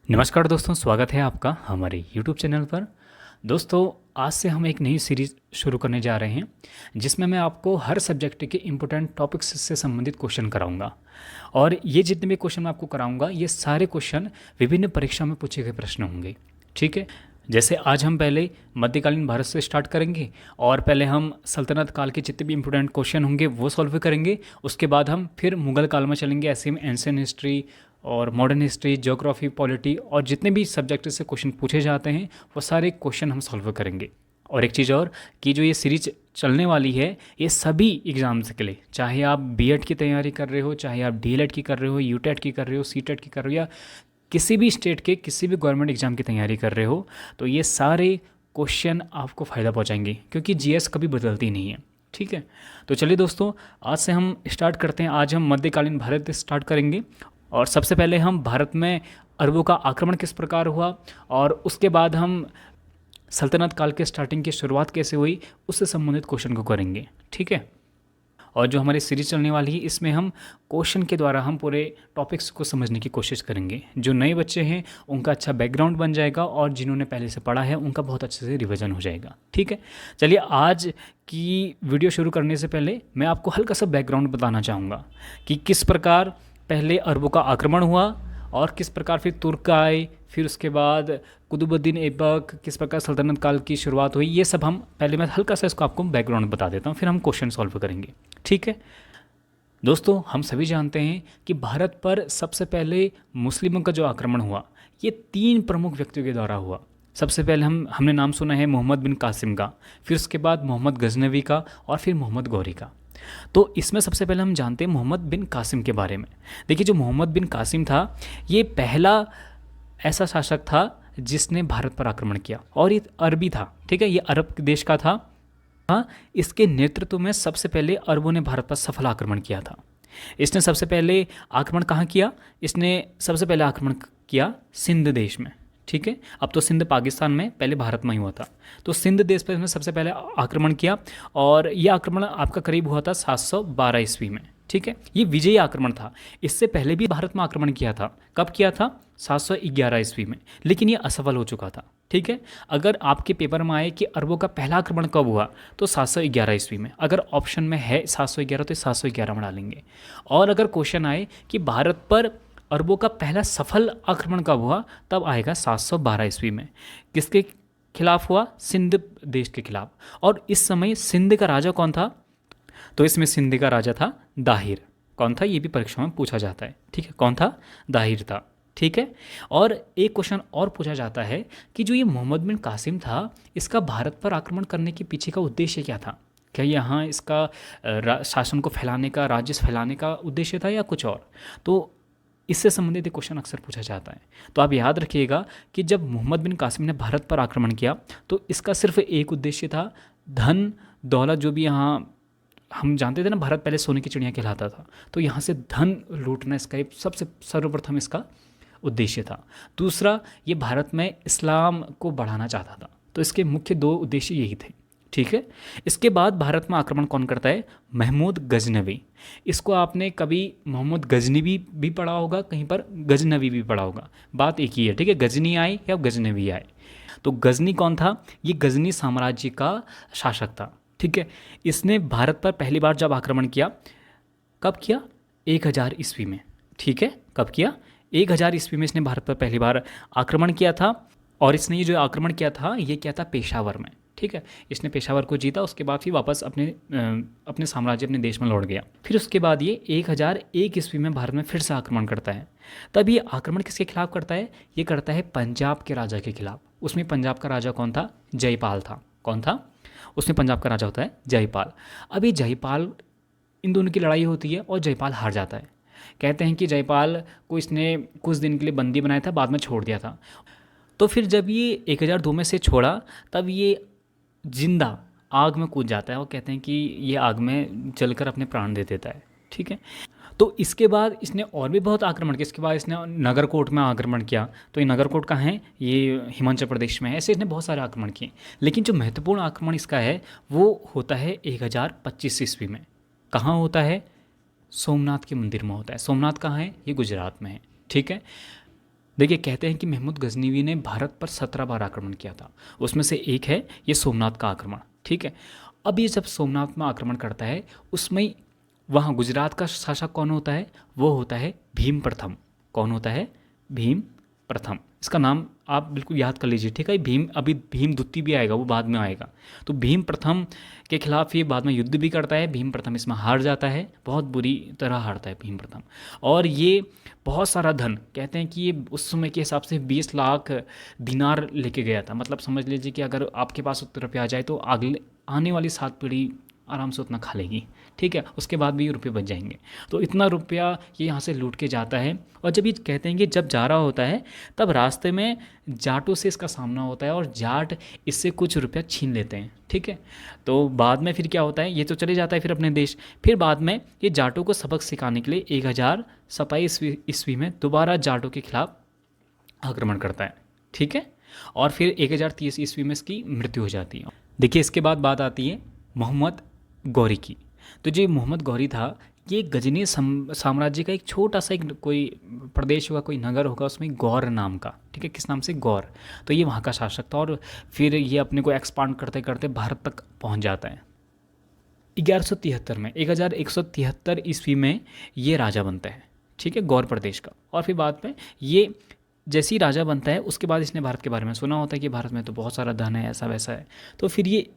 नमस्कार दोस्तों, स्वागत है आपका हमारे YouTube चैनल पर। दोस्तों, आज से हम एक नई सीरीज़ शुरू करने जा रहे हैं जिसमें मैं आपको हर सब्जेक्ट के इम्पोर्टेंट टॉपिक्स से संबंधित क्वेश्चन कराऊंगा। और ये जितने भी क्वेश्चन मैं आपको कराऊंगा, ये सारे क्वेश्चन विभिन्न परीक्षा में पूछे गए प्रश्न होंगे। ठीक है। जैसे आज हम पहले मध्यकालीन भारत से स्टार्ट करेंगे और पहले हम सल्तनत काल के जितने भी इंपॉर्टेंट क्वेश्चन होंगे वो सॉल्व करेंगे। उसके बाद हम फिर मुगल काल में चलेंगे, ऐसे में एंशियंट हिस्ट्री और मॉडर्न हिस्ट्री, ज्योग्राफी, पॉलिटी और जितने भी सब्जेक्ट से क्वेश्चन पूछे जाते हैं वो सारे क्वेश्चन हम सॉल्व करेंगे। और एक चीज़ और कि जो ये सीरीज चलने वाली है ये सभी एग्ज़ाम्स के लिए, चाहे आप बीएड की तैयारी कर रहे हो, चाहे आप डीएलएड की कर रहे हो, यूटेट की कर रहे हो, सीटेट की कर रहे हो, या किसी भी स्टेट के किसी भी गवर्नमेंट एग्ज़ाम की तैयारी कर रहे हो, तो ये सारे क्वेश्चन आपको फ़ायदा पहुंचाएंगे क्योंकि जीएस कभी बदलती नहीं है। ठीक है। तो चलिए दोस्तों, आज से हम स्टार्ट करते हैं। आज हम मध्यकालीन भारत स्टार्ट करेंगे और सबसे पहले हम भारत में अरबों का आक्रमण किस प्रकार हुआ और उसके बाद हम सल्तनत काल के स्टार्टिंग की शुरुआत कैसे हुई उससे संबंधित क्वेश्चन को करेंगे। ठीक है। और जो हमारी सीरीज चलने वाली है इसमें हम क्वेश्चन के द्वारा हम पूरे टॉपिक्स को समझने की कोशिश करेंगे। जो नए बच्चे हैं उनका अच्छा बैकग्राउंड बन जाएगा और जिन्होंने पहले से पढ़ा है उनका बहुत अच्छे से रिवीजन हो जाएगा। ठीक है। चलिए, आज की वीडियो शुरू करने से पहले मैं आपको हल्का सा बैकग्राउंड बताना चाहूँगा कि किस प्रकार पहले अरबों का आक्रमण हुआ और किस प्रकार फिर तुर्क आए, फिर उसके बाद कुतुबुद्दीन ऐबक, किस प्रकार सल्तनत काल की शुरुआत हुई। ये सब हम पहले, मैं हल्का सा इसको आपको बैकग्राउंड बता देता हूँ, फिर हम क्वेश्चन सॉल्व करेंगे। ठीक है। दोस्तों, हम सभी जानते हैं कि भारत पर सबसे पहले मुस्लिमों का जो आक्रमण हुआ ये 3 प्रमुख व्यक्तियों के द्वारा हुआ। सबसे पहले हमने नाम सुना है मोहम्मद बिन कासिम का, फिर उसके बाद मोहम्मद गजनवी का और फिर मोहम्मद गौरी का। तो इसमें सबसे पहले हम जानते हैं मोहम्मद बिन कासिम के बारे में। देखिए, जो मोहम्मद बिन कासिम था ये पहला ऐसा शासक था जिसने भारत पर आक्रमण किया और ये अरबी था। ठीक है, ये अरब देश का था। हाँ, इसके नेतृत्व में सबसे पहले अरबों ने भारत पर सफल आक्रमण किया था। इसने सबसे पहले आक्रमण कहाँ किया? इसने सबसे पहले आक्रमण किया सिंध देश में। ठीक है। अब तो सिंध पाकिस्तान में, पहले भारत में ही हुआ था। तो सिंध देश पर इसने सबसे पहले आक्रमण किया और यह आक्रमण आपका करीब हुआ था 712 ईस्वी में। ठीक है। ये विजयी आक्रमण था। इससे पहले भी भारत में आक्रमण किया था। कब किया था? 711 ईस्वी में, लेकिन ये असफल हो चुका था। ठीक है। अगर आपके पेपर में आए कि अरबों का पहला आक्रमण कब हुआ तो 711 ईस्वी में। अगर ऑप्शन में है 711 तो 711 में डालेंगे। और अगर क्वेश्चन आए कि भारत पर अरबों का पहला सफल आक्रमण कब हुआ, तब आएगा 712 ईस्वी में। किसके खिलाफ हुआ? सिंध देश के खिलाफ। और इस समय सिंध का राजा कौन था? तो इसमें सिंध का राजा था दाहिर। कौन था? ये भी परीक्षा में पूछा जाता है। ठीक है, कौन था? दाहिर था। ठीक है। और एक क्वेश्चन और पूछा जाता है कि जो ये मोहम्मद बिन कासिम था, इसका भारत पर आक्रमण करने के पीछे का उद्देश्य क्या था? क्या यहाँ इसका शासन को फैलाने का, राज्य फैलाने का उद्देश्य था या कुछ और? तो इससे संबंधित एक क्वेश्चन अक्सर पूछा जाता है। तो आप याद रखिएगा कि जब मोहम्मद बिन कासिम ने भारत पर आक्रमण किया तो इसका सिर्फ एक उद्देश्य था, धन दौलत। जो भी यहाँ हम जानते थे ना, भारत पहले सोने की चिड़िया कहलाता था, तो यहाँ से धन लूटना इसका एक सबसे सर्वप्रथम इसका उद्देश्य था। दूसरा, ये भारत में इस्लाम को बढ़ाना चाहता था। तो इसके मुख्य 2 उद्देश्य यही थे। ठीक है। इसके बाद भारत में आक्रमण कौन करता है? महमूद गजनवी। इसको आपने कभी मोहम्मद गजनवी भी पढ़ा होगा, कहीं पर गजनवी भी पढ़ा होगा, बात एक ही है। ठीक है, गजनी आए या गजनवी आए। तो गजनी कौन था? ये गजनी साम्राज्य का शासक था। ठीक है। इसने भारत पर पहली बार जब आक्रमण किया, कब किया? 1000 ईस्वी में। ठीक है, कब किया? 1000 ईस्वी में इसने भारत पर पहली बार आक्रमण किया था। और इसने ये जो आक्रमण किया था ये किया था पेशावर में। ठीक है। इसने पेशावर को जीता, उसके बाद फिर वापस अपने साम्राज्य, अपने देश में लौट गया। फिर उसके बाद ये 1001 ईस्वी में भारत में फिर से आक्रमण करता है। तब ये आक्रमण किसके खिलाफ करता है? ये करता है पंजाब के राजा के खिलाफ। उसमें पंजाब का राजा कौन था? जयपाल था। कौन था? उसमें पंजाब का राजा होता है जयपाल। अभी जयपाल, इन दोनों की लड़ाई होती है और जयपाल हार जाता है। कहते हैं कि जयपाल को इसने कुछ दिन के लिए बंदी बनाया था, बाद में छोड़ दिया था। तो फिर जब ये 1002 में से छोड़ा तब ये जिंदा आग में कूद जाता है और कहते हैं कि ये आग में जलकर अपने प्राण दे देता है। ठीक है। तो इसके बाद इसने और भी बहुत आक्रमण किया। इसके बाद इसने नगरकोट में आक्रमण किया। तो ये नगरकोट कहाँ है? ये हिमाचल प्रदेश में है। ऐसे इसने बहुत सारे आक्रमण किए। लेकिन जो महत्वपूर्ण आक्रमण इसका है वो होता है 1025 ईस्वी में। कहाँ होता है? सोमनाथ के मंदिर में होता है। सोमनाथ कहाँ है? ये गुजरात में है। ठीक है। देखिए कहते हैं कि महमूद गजनवी ने भारत पर 17 बार आक्रमण किया था, उसमें से एक है ये सोमनाथ का आक्रमण। ठीक है, अब ये जब सोमनाथ में आक्रमण करता है उसमें वहाँ गुजरात का शासक कौन होता है, वो होता है भीम प्रथम। कौन होता है, भीम प्रथम। इसका नाम आप बिल्कुल याद कर लीजिए, ठीक है। भीम, अभी भीम द्वितीय भी आएगा, वो बाद में आएगा। तो भीम प्रथम के खिलाफ ये बाद में युद्ध भी करता है। भीम प्रथम इसमें हार जाता है, बहुत बुरी तरह हारता है भीम प्रथम। और ये बहुत सारा धन, कहते हैं कि ये उस समय के हिसाब से 20 लाख दिनार लेके गया था। मतलब समझ लीजिए कि अगर आपके पास उतना रुपया आ जाए तो अगले आने वाली 7 पीढ़ी आराम से उतना खा लेगी। ठीक है, उसके बाद भी ये रुपये बच जाएंगे। तो इतना रुपया ये यहाँ से लूट के जाता है। और जब ये कहते हैं कि जब जा रहा होता है तब रास्ते में जाटों से इसका सामना होता है और जाट इससे कुछ रुपया छीन लेते हैं। ठीक है, तो बाद में फिर क्या होता है, ये तो चले जाता है फिर अपने देश। फिर बाद में ये जाटों को सबक सिखाने के लिए 1027 ईस्वी में दोबारा जाटों के खिलाफ आक्रमण करता है। ठीक है, और फिर 1030 ईस्वी में इसकी मृत्यु हो जाती है। देखिए इसके बाद बात आती है मोहम्मद गौरी की। तो जो मोहम्मद गौरी था ये गजनी साम्राज्य का एक छोटा सा एक कोई प्रदेश होगा, कोई नगर होगा, उसमें गौर नाम का। ठीक है, किस नाम से, गौर। तो ये वहाँ का शासक था और फिर ये अपने को एक्सपांड करते करते भारत तक पहुँच जाता है। 1173 में 1173 ईस्वी में ये राजा बनता है। ठीक है, गौर प्रदेश का। और फिर बाद में ये जैसे ही राजा बनता है उसके बाद इसने भारत के बारे में सुना होता है कि भारत में तो बहुत सारा धन है, ऐसा वैसा है। तो फिर ये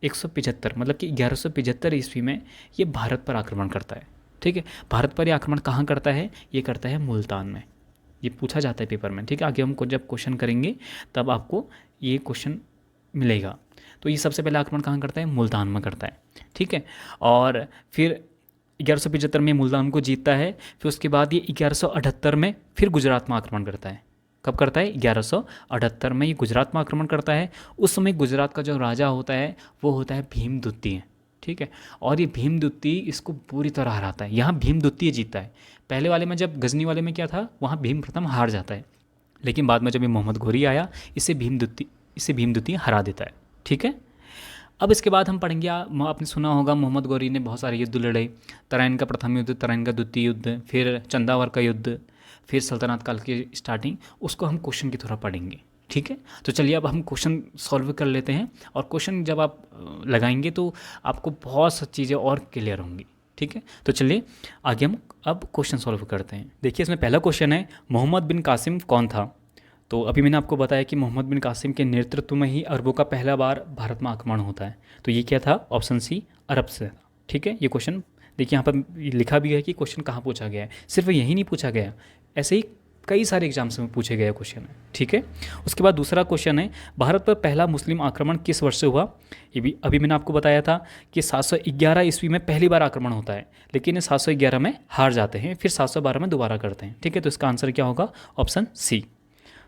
1175 मतलब कि 1175 ईस्वी में ये भारत पर आक्रमण करता है। ठीक है, भारत पर ये आक्रमण कहाँ करता है, ये करता है मुल्तान में। ये पूछा जाता है पेपर में। ठीक है, आगे हम जब क्वेश्चन करेंगे तब आपको ये क्वेश्चन मिलेगा। तो ये सबसे पहले आक्रमण कहाँ करता है, मुल्तान में करता है। ठीक है, और फिर 1175 में मुल्तान को जीतता है। फिर उसके बाद ये 1178 में फिर गुजरात में आक्रमण करता है। कब करता है, 1178 में ये गुजरात में आक्रमण करता है। उस समय गुजरात का जो राजा होता है वो होता है भीम द्वितीय। ठीक है, और ये भीम द्वितीय इसको पूरी तरह हराता है। यहाँ भीम द्वितीय जीतता है। पहले वाले में जब गजनी वाले में क्या था, वहाँ भीम प्रथम हार जाता है, लेकिन बाद में जब ये मोहम्मद गौरी आया इसे भीम द्वितीय हरा देता है। ठीक है, अब इसके बाद हम पढ़ेंगे, आपने सुना होगा मोहम्मद गौरी ने बहुत सारे युद्ध लड़े। तराइन का प्रथम युद्ध, तराइन का द्वितीय युद्ध, फिर चंदावर का युद्ध, फिर सल्तनत काल की स्टार्टिंग, उसको हम क्वेश्चन की तरह पढ़ेंगे। ठीक है, तो चलिए अब हम क्वेश्चन सॉल्व कर लेते हैं। और क्वेश्चन जब आप लगाएंगे तो आपको बहुत सी चीज़ें और क्लियर होंगी। ठीक है, तो चलिए आगे हम अब क्वेश्चन सॉल्व करते हैं। देखिए इसमें पहला क्वेश्चन है, मोहम्मद बिन कासिम कौन था। तो अभी मैंने आपको बताया कि मोहम्मद बिन कासिम के नेतृत्व में ही अरबों का पहला बार भारत में आक्रमण होता है। तो ये क्या था, ऑप्शन सी, अरब से। ठीक है, ये क्वेश्चन देखिए यहाँ पर लिखा भी है कि क्वेश्चन कहाँ पूछा गया है। सिर्फ यही नहीं पूछा गया, ऐसे ही कई सारे एग्जाम्स में पूछे गए क्वेश्चन है। ठीक है, उसके बाद दूसरा क्वेश्चन है, भारत पर पहला मुस्लिम आक्रमण किस वर्ष से हुआ। ये भी अभी मैंने आपको बताया था कि 711 ईस्वी में पहली बार आक्रमण होता है, लेकिन 711 में हार जाते हैं, फिर 712 में दोबारा करते हैं। ठीक है, तो इसका आंसर क्या होगा, ऑप्शन सी।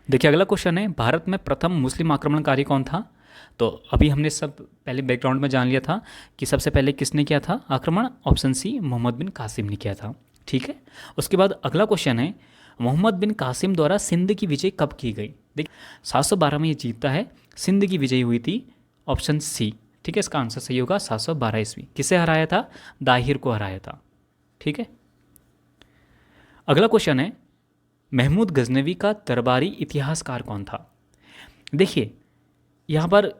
देखिए अगला क्वेश्चन है, भारत में प्रथम मुस्लिम आक्रमणकारी कौन था। तो अभी हमने सब पहले बैकग्राउंड में जान लिया था कि सबसे पहले किसने किया था आक्रमण, ऑप्शन सी, मोहम्मद बिन कासिम ने किया था। ठीक है, उसके बाद अगला क्वेश्चन है, मोहम्मद बिन कासिम द्वारा सिंध की विजय कब की गई। देखिए 712 में ये जीतता है, सिंध की विजय हुई थी, ऑप्शन सी। ठीक है, इसका आंसर सही होगा 712 ईस्वी। किसे हराया था, दाहिर को हराया था। ठीक है, अगला क्वेश्चन है, महमूद गजनवी का दरबारी इतिहासकार कौन था। देखिए यहाँ पर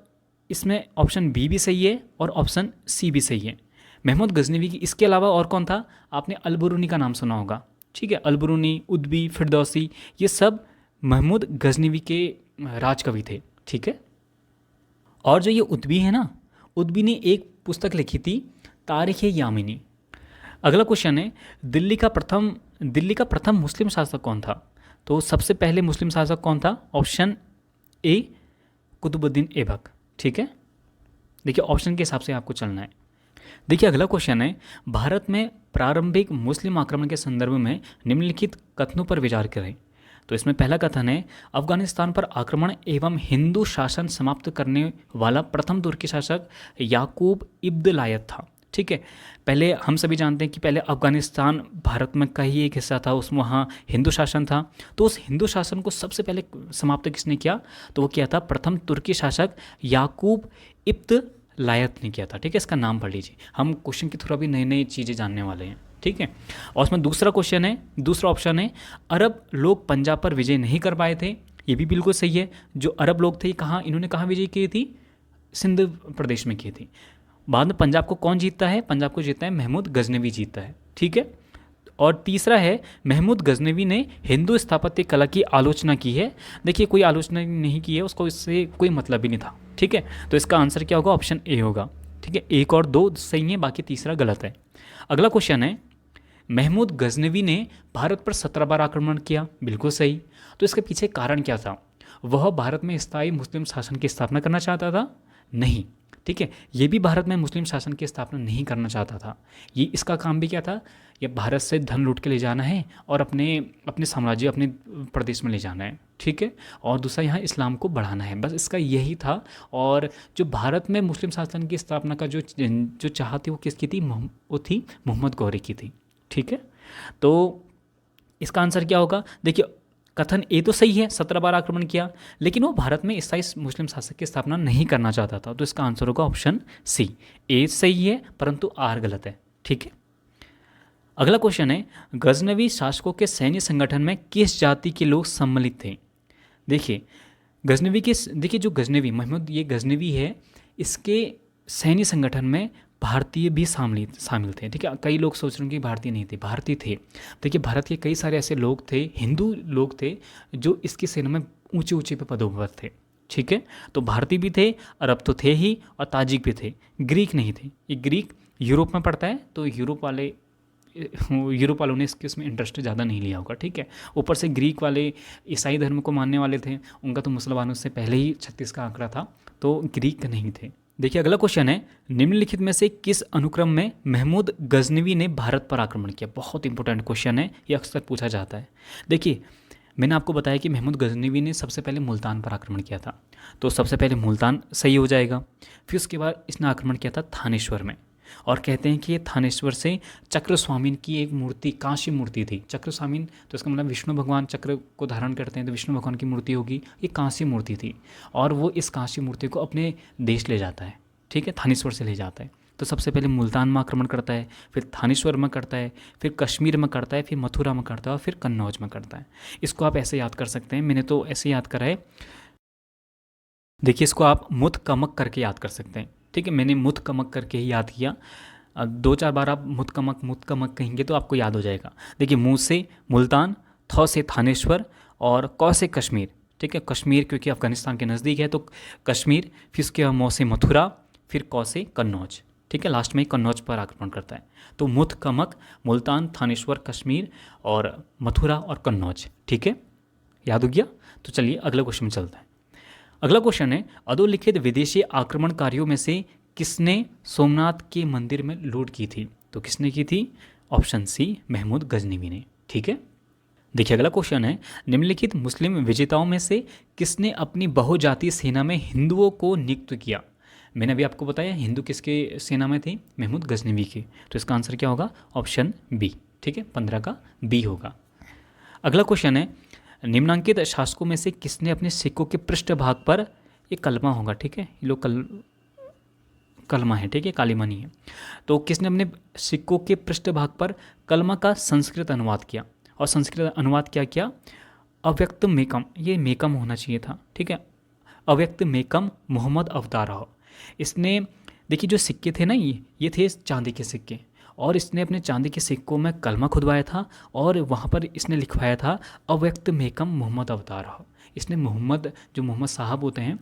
इसमें ऑप्शन बी भी सही है और ऑप्शन सी भी सही है। महमूद गजनवी की इसके अलावा और कौन था, आपने अलबरूनी का नाम सुना होगा। ठीक है, अलबरूनी, उद्बी, फिरदौसी, ये सब महमूद गजनवी के राजकवि थे। ठीक है, और जो ये उद्बी है ना, उद्बी ने एक पुस्तक लिखी थी, तारीख़ यामिनी। अगला क्वेश्चन है, दिल्ली का प्रथम मुस्लिम शासक कौन था। तो सबसे पहले मुस्लिम शासक कौन था, ऑप्शन ए, कुतुबुद्दीन ऐबक। ठीक है, देखिए ऑप्शन के हिसाब से आपको चलना है। देखिए अगला क्वेश्चन है, भारत में प्रारंभिक मुस्लिम आक्रमण के संदर्भ में निम्नलिखित कथनों पर विचार करें। तो इसमें पहला कथन है, अफगानिस्तान पर आक्रमण एवं हिंदू शासन समाप्त करने वाला प्रथम तुर्की शासक याकूब इब्न लायत था। ठीक है, पहले हम सभी जानते हैं कि पहले अफगानिस्तान भारत में का ही एक हिस्सा था, उसमें वहाँ हिंदू शासन था। तो उस हिंदू शासन को सबसे पहले समाप्त किसने किया, तो वो किया था प्रथम तुर्की शासक याकूब इब्न लायत ने किया था। ठीक है, इसका नाम पढ़ लीजिए, हम क्वेश्चन के थ्रू अभी नई नई चीज़ें जानने वाले हैं। ठीक है। और उसमें दूसरा क्वेश्चन है, दूसरा ऑप्शन है, अरब लोग पंजाब पर विजय नहीं कर पाए थे। ये भी बिल्कुल सही है। जो अरब लोग थे कहाँ, इन्होंने कहाँ विजय की थी, सिंध प्रदेश में की थी। बाद में पंजाब को कौन जीतता है, पंजाब को जीतता है महमूद गजनवी जीतता है, ठीक है। और तीसरा है, महमूद गजनवी ने हिंदू स्थापत्य कला की आलोचना की है। देखिए कोई आलोचना नहीं की है, उसको इससे कोई मतलब ही नहीं था, ठीक है। तो इसका आंसर क्या होगा, ऑप्शन ए होगा, ठीक है। एक और दो सही है, बाकी तीसरा गलत है। अगला क्वेश्चन है, महमूद गजनवी ने भारत पर 17 बार आक्रमण किया, बिल्कुल सही। तो इसके पीछे कारण क्या था, वह भारत में स्थायी मुस्लिम शासन की स्थापना करना चाहता था, नहीं, ठीक है। ये भी भारत में मुस्लिम शासन की स्थापना नहीं करना चाहता था। ये इसका काम भी क्या था, ये भारत से धन लूट के ले जाना है और अपने अपने साम्राज्य, अपने प्रदेश में ले जाना है, ठीक है। और दूसरा यहाँ इस्लाम को बढ़ाना है, बस इसका यही था। और जो भारत में मुस्लिम शासन की स्थापना का जो जो चाह थी वो किसकी थी, वो थी मोहम्मद गौरी की थी, ठीक है। तो इसका आंसर क्या होगा, देखिए कथन ए तो सही है, 17 बार आक्रमण किया, लेकिन वो भारत में स्थायी मुस्लिम शासक की स्थापना नहीं करना चाहता था। तो इसका आंसर होगा ऑप्शन सी। ए सही है परंतु आर गलत है, ठीक है। अगला क्वेश्चन है, गजनवी शासकों के सैन्य संगठन में किस जाति के लोग सम्मिलित थे। देखिए गजनवी के, देखिए जो गजनवी महमूद ये गजनवी है, इसके सैन्य संगठन में भारतीय भी शामिल थे, ठीक है। कई लोग सोच रहे हैं कि भारतीय नहीं थे, भारतीय थे। देखिए भारत के कई सारे ऐसे लोग थे, हिंदू लोग थे, जो इसकी सेना में ऊंचे ऊंचे पे पदों पर थे, ठीक है। तो भारतीय भी थे, अरब तो थे ही, और ताजिक भी थे, ग्रीक नहीं थे। ये ग्रीक यूरोप में पड़ता है, तो यूरोप वालों ने इसमें इंटरेस्ट ज़्यादा नहीं लिया होगा, ठीक है। ऊपर से ग्रीक वाले ईसाई धर्म को मानने वाले थे, उनका तो मुसलमानों से पहले ही 36 का आंकड़ा था, तो ग्रीक नहीं थे। देखिए अगला क्वेश्चन है, निम्नलिखित में से किस अनुक्रम में महमूद गजनवी ने भारत पर आक्रमण किया। बहुत इंपॉर्टेंट क्वेश्चन है, ये अक्सर पूछा जाता है। देखिए मैंने आपको बताया कि महमूद गजनवी ने सबसे पहले मुल्तान पर आक्रमण किया था, तो सबसे पहले मुल्तान सही हो जाएगा। फिर उसके बाद इसने आक्रमण किया था थानेश्वर में, और कहते हैं कि ये थानेश्वर से चक्रस्वामिन की एक मूर्ति, कांस्य मूर्ति थी। चक्रस्वामिन तो इसका मतलब विष्णु भगवान चक्र को धारण करते हैं, तो विष्णु भगवान की मूर्ति होगी, ये कांस्य मूर्ति थी। और वो इस कांस्य मूर्ति को अपने देश ले जाता है, ठीक है, थानेश्वर से ले जाता है। तो सबसे पहले मुल्तान में आक्रमण करता है, फिर थानेश्वर में करता है, फिर कश्मीर में करता है, फिर मथुरा में करता है, और फिर कन्नौज में करता है। इसको आप ऐसे याद कर सकते हैं, मैंने तो ऐसे याद करा है। देखिए इसको आप मुत कमक करके याद कर सकते हैं, ठीक है। मैंने मुत कमक करके ही याद किया। 2-4 बार आप मुत कमक कहेंगे तो आपको याद हो जाएगा। देखिए मुँह से मुल्तान, थ से थानेश्वर, और क से कश्मीर, ठीक है। कश्मीर क्योंकि अफगानिस्तान के नज़दीक है, तो कश्मीर, फिर उसके बाद मौ से मथुरा, फिर क से कन्नौज, ठीक है। लास्ट में कन्नौज पर आक्रमण करता है। तो मुत कमक, मुल्तान, थानेश्वर, कश्मीर और मथुरा और कन्नौज, ठीक है, याद हो गया। तो चलिए अगला क्वेश्चन में चलता है। अगला क्वेश्चन है, अधोलिखित विदेशी आक्रमणकारियों में से किसने सोमनाथ के मंदिर में लूट की थी। तो किसने की थी, ऑप्शन सी महमूद गजनवी ने, ठीक है। देखिए अगला क्वेश्चन है, निम्नलिखित मुस्लिम विजेताओं में से किसने अपनी बहुजातीय सेना में हिंदुओं को नियुक्त किया। मैंने अभी आपको बताया हिंदू किसके सेना में थे, महमूद गजनवी के। तो इसका आंसर क्या होगा, ऑप्शन बी, ठीक है, 15 का बी होगा। अगला क्वेश्चन है, निम्नांकित शासकों में से किसने अपने सिक्कों के पृष्ठभाग पर, ये कलमा होगा, ठीक है, ये लोग कलमा है, ठीक है, कालिमा नहीं है। तो किसने अपने सिक्कों के पृष्ठभाग पर कलमा का संस्कृत अनुवाद किया, और संस्कृत अनुवाद क्या किया, अव्यक्त मेकम, ये मेकम होना चाहिए था, ठीक है, अव्यक्त मेकम मोहम्मद अवतार। इसने, देखिए जो सिक्के थे ना, ये थे चांदी के सिक्के, और इसने अपने चांदी के सिक्कों में कलमा खुदवाया था, और वहाँ पर इसने लिखवाया था अव्यक्त मेकम मोहम्मद अवतार। इसने मोहम्मद, जो मोहम्मद साहब होते हैं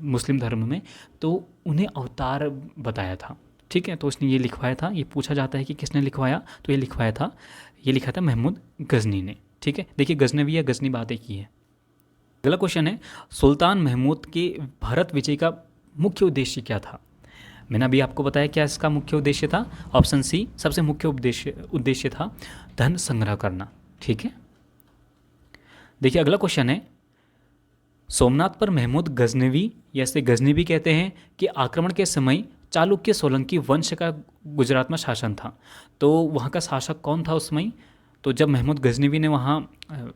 मुस्लिम धर्म में, तो उन्हें अवतार बताया था, ठीक है। तो उसने ये लिखवाया था। ये पूछा जाता है कि किसने लिखवाया, तो ये लिखा था महमूद गजनी ने, ठीक है। देखिए गजनवी या गजनी बात एक ही है। अगला क्वेश्चन है, सुल्तान महमूद के भारत विजय का मुख्य उद्देश्य क्या था। मैंने अभी आपको बताया क्या इसका मुख्य उद्देश्य था, ऑप्शन सी, सबसे मुख्य उद्देश्य था धन संग्रह करना, ठीक है। देखिए अगला क्वेश्चन है, सोमनाथ पर महमूद गजनवी, या इसे गजनवी कहते हैं, कि आक्रमण के समय चालुक्य सोलंकी वंश का गुजरात में शासन था। तो वहाँ का शासक कौन था उस समय, तो जब महमूद गजनवी ने वहाँ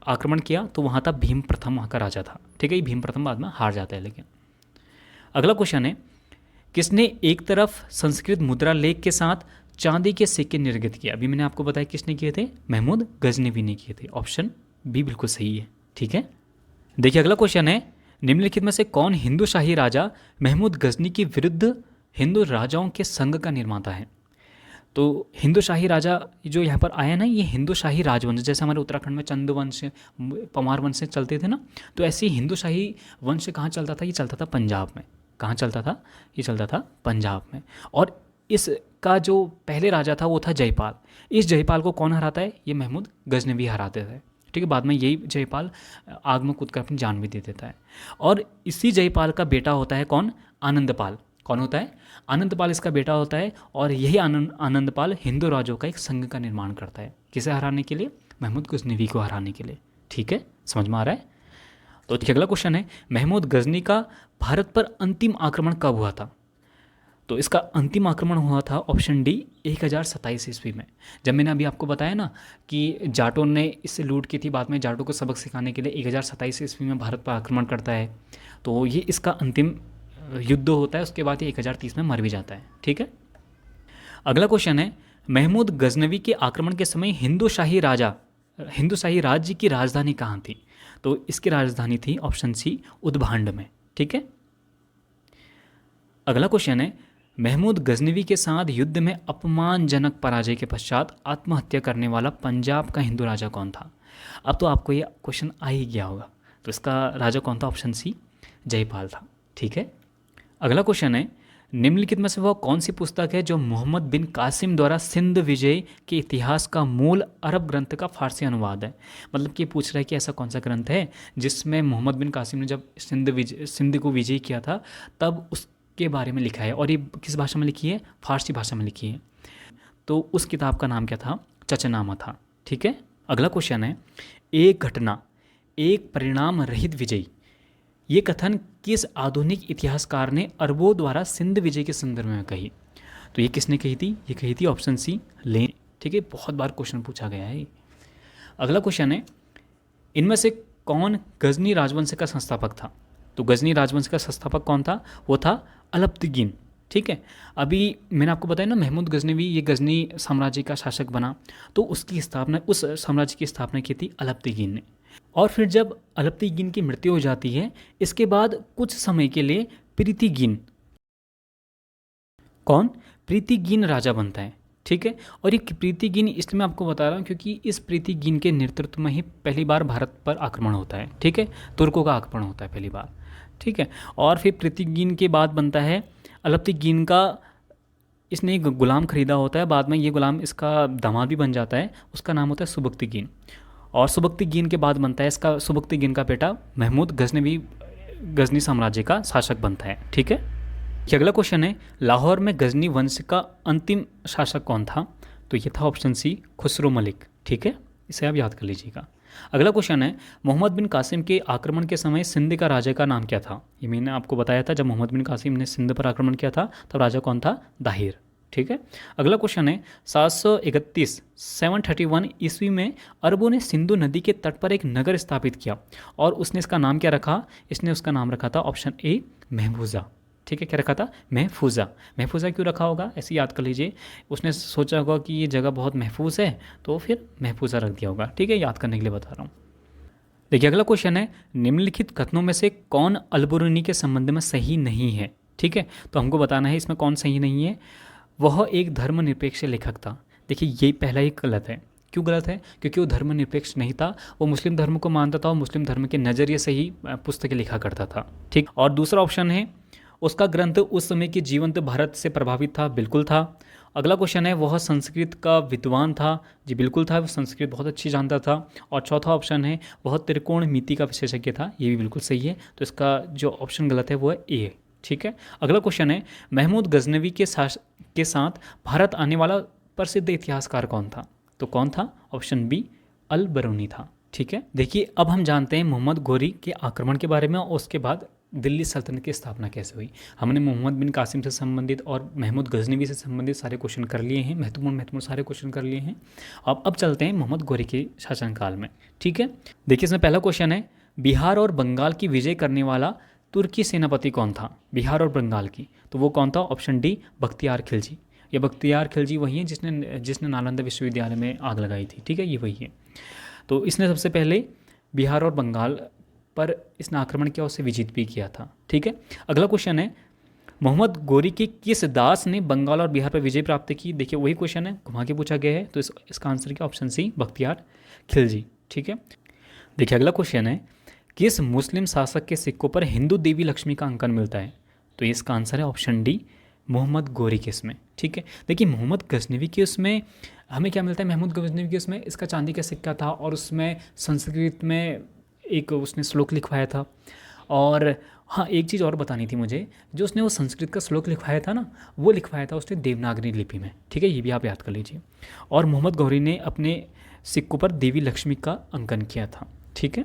आक्रमण किया तो वहाँ था भीम प्रथम, वहाँ का राजा था, ठीक है। ये भीम प्रथम बाद में हार जाता है। लेकिन अगला क्वेश्चन है, किसने एक तरफ संस्कृत मुद्रा लेख के साथ चांदी के सिक्के निर्गत किए? अभी मैंने आपको बताया किसने किए थे, महमूद गजनवी ने किए थे। ऑप्शन बी बिल्कुल सही है। ठीक है, देखिए अगला क्वेश्चन है, निम्नलिखित में से कौन हिंदू शाही राजा महमूद गजनी के विरुद्ध हिंदू राजाओं के संघ का निर्माता है? तो हिंदू शाही राजा जो यहाँ पर आया ना, ये हिंदू शाही राजवंश, जैसे हमारे उत्तराखंड में चंद वंश, पमार वंश से चलते थे ना, तो ऐसे ही हिंदू शाही वंश कहाँ चलता था, ये चलता था पंजाब में। कहाँ चलता था, ये चलता था पंजाब में। और इसका जो पहले राजा था वो था जयपाल। इस जयपाल को कौन हराता है, ये महमूद गजनवी हराते थे। ठीक है, बाद में यही जयपाल आग में कूदकर अपनी जान भी दे देता है। और इसी जयपाल का बेटा होता है कौन, आनंदपाल। कौन होता है, आनंदपाल इसका बेटा होता है। और यही आनंदपाल हिंदू राजों का एक संघ का निर्माण करता है। किसे हराने के लिए, महमूद गजनवी को हराने के लिए। ठीक है, समझ में आ रहा है? तो देखिए अगला क्वेश्चन है, महमूद गजनी का भारत पर अंतिम आक्रमण कब हुआ था? तो इसका अंतिम आक्रमण हुआ था ऑप्शन डी 1027 ईस्वी में। जब मैंने अभी आपको बताया ना कि जाटों ने इससे लूट की थी, बाद में जाटों को सबक सिखाने के लिए 1027 ईस्वी में भारत पर आक्रमण करता है। तो ये इसका अंतिम युद्ध होता है, उसके बाद ये 1030 में मर भी जाता है। ठीक है, अगला क्वेश्चन है, महमूद गजनवी के आक्रमण के समय हिंदू शाही राज्य की राजधानी कहाँ थी? तो इसकी राजधानी थी ऑप्शन सी उद्भांड में। ठीक है, अगला क्वेश्चन है, महमूद गजनवी के साथ युद्ध में अपमानजनक पराजय के पश्चात आत्महत्या करने वाला पंजाब का हिंदू राजा कौन था? अब तो आपको ये क्वेश्चन आ ही गया होगा। तो इसका राजा कौन था? ऑप्शन सी जयपाल था। ठीक है, अगला क्वेश्चन है, निम्नलिखित में से वह कौन सी पुस्तक है जो मोहम्मद बिन कासिम द्वारा सिंध विजय के इतिहास का मूल अरब ग्रंथ का फारसी अनुवाद है? मतलब कि पूछ रहा है कि ऐसा कौन सा ग्रंथ है जिसमें मोहम्मद बिन कासिम ने जब सिंध को विजय किया था तब उसके बारे में लिखा है, और ये किस भाषा में लिखी है? फारसी भाषा में लिखी है। तो उस किताब का नाम क्या था? चचनामा था। ठीक है, अगला क्वेश्चन है, एक घटना एक परिणाम रहित विजय, ये कथन किस आधुनिक इतिहासकार ने अरबों द्वारा सिंध विजय के संदर्भ में कही? तो ये किसने कही थी? ये कही थी ऑप्शन सी लेन। ठीक है, बहुत बार क्वेश्चन पूछा गया है। अगला क्वेश्चन है, इनमें से कौन गजनी राजवंश का संस्थापक था? तो गजनी राजवंश का संस्थापक कौन था? वो था अलप्तगीन। ठीक है, अभी मैंने आपको बताया ना महमूद गजनवी ये गजनी साम्राज्य का शासक बना, तो उसकी स्थापना, उस साम्राज्य की स्थापना की थी अलप्तगीन ने। और फिर जब अलप्तगीन की मृत्यु हो जाती है, इसके बाद कुछ समय के लिए प्रीतिगीन, कौन? प्रीतिगीन राजा बनता है। ठीक है, और ये प्रीतिगीन इसलिए मैं आपको बता रहा हूँ क्योंकि इस प्रीतिगीन के नेतृत्व में ही पहली बार भारत पर आक्रमण होता है। ठीक है, तुर्कों का आक्रमण होता है पहली बार। ठीक है, और फिर प्रीतिगीन के बाद बनता है अलप्तगीन का, इसने एक गुलाम खरीदा होता है, बाद में ये गुलाम इसका दामाद भी बन जाता है, उसका नाम होता है सुबक्तगीन। और सुबक्तगीन के बाद बनता है इसका, सुबक्तगीन का बेटा महमूद गजनवी गजनी साम्राज्य का शासक बनता है। ठीक है, अगला क्वेश्चन है, लाहौर में गजनी वंश का अंतिम शासक कौन था? तो ये था ऑप्शन सी खुसरो मलिक। ठीक है, इसे आप याद कर लीजिएगा। अगला क्वेश्चन है, मोहम्मद बिन कासिम के आक्रमण के समय सिंध का राजा का नाम क्या था? ये मैंने आपको बताया था, जब मोहम्मद बिन कासिम ने सिंध पर आक्रमण किया था तब राजा कौन था? दाहिर। ठीक है, अगला क्वेश्चन है, 731 ईस्वी में अरबों ने सिंधु नदी के तट पर एक नगर स्थापित किया और उसने इसका नाम क्या रखा? इसने उसका नाम रखा था ऑप्शन ए महफूजा। ठीक है, क्या रखा था? महफूजा। महफूजा क्यों रखा होगा? ऐसे याद कर लीजिए, उसने सोचा होगा कि ये जगह बहुत महफूज है तो फिर महफूजा रख दिया होगा। ठीक है, याद करने के लिए बता रहा हूँ। देखिए अगला क्वेश्चन है, निम्नलिखित कथनों में से कौन अलबरूनी के संबंध में सही नहीं है? ठीक है, तो हमको बताना है इसमें कौन सही नहीं है। वह एक धर्मनिरपेक्ष लेखक था। देखिए ये पहला ही गलत है। क्यों गलत है? क्योंकि वो धर्मनिरपेक्ष नहीं था, वो मुस्लिम धर्म को मानता था और मुस्लिम धर्म के नज़रिए से ही पुस्तकें लिखा करता था। ठीक, और दूसरा ऑप्शन है, उसका ग्रंथ उस समय के जीवंत भारत से प्रभावित था। बिल्कुल था। अगला क्वेश्चन है, वह संस्कृत का विद्वान था। जी बिल्कुल था, वो संस्कृत बहुत अच्छी जानता था। और चौथा ऑप्शन है, वह त्रिकोण मिति का विशेषज्ञ था। ये भी बिल्कुल सही है। तो इसका जो ऑप्शन गलत है वो है ए। ठीक है, अगला क्वेश्चन है, महमूद गजनवी के साथ भारत आने वाला प्रसिद्ध इतिहासकार कौन था? तो कौन था? ऑप्शन बी अल बरूनी था। ठीक है, देखिए अब हम जानते हैं मोहम्मद गोरी के आक्रमण के बारे में और उसके बाद दिल्ली सल्तनत की स्थापना कैसे हुई। हमने मोहम्मद बिन कासिम से संबंधित और महमूद गजनवी से संबंधित सारे क्वेश्चन कर लिए हैं, महत्वपूर्ण सारे क्वेश्चन कर लिए हैं। अब चलते हैं मोहम्मद गोरी के शासनकाल में। ठीक है, देखिए इसमें पहला क्वेश्चन है, बिहार और बंगाल की विजय करने वाला तुर्की सेनापति कौन था? बिहार और बंगाल की, तो वो कौन था? Option D Bakhtiyar Khilji. ये बख्तियार खिलजी वही है जिसने जिसने नालंदा विश्वविद्यालय में आग लगाई थी, ठीक है, ये वही है। तो इसने सबसे पहले बिहार और बंगाल पर इसने आक्रमण किया, उससे विजित भी किया था, ठीक है। अगला क्वेश्चन है, मोहम्मद गोरी के किस दास ने बंगाल और बिहार पर विजय प्राप्त की? देखिए वही क्वेश्चन है, घुमा के पूछा गया है, तो इसका आंसर क्या, ऑप्शन सी बख्तियार खिलजी, ठीक है। देखिए अगला क्वेश्चन है, किस मुस्लिम शासक के सिक्कों पर हिंदू देवी लक्ष्मी का अंकन मिलता है? तो इसका आंसर है ऑप्शन डी मोहम्मद गोरी के इसमें, ठीक है। देखिए मोहम्मद गजनवी के उसमें हमें क्या मिलता है, महमूद गजनवी के उसमें इसका चांदी का सिक्का था और उसमें संस्कृत में एक उसने श्लोक लिखवाया था। और हाँ एक चीज़ और बतानी थी मुझे, जो उसने वो संस्कृत का श्लोक लिखवाया था ना, वो लिखवाया था उसने देवनागरी लिपि में, ठीक है, ये भी आप याद कर लीजिए। और मोहम्मद गौरी ने अपने सिक्कों पर देवी लक्ष्मी का अंकन किया था, ठीक है।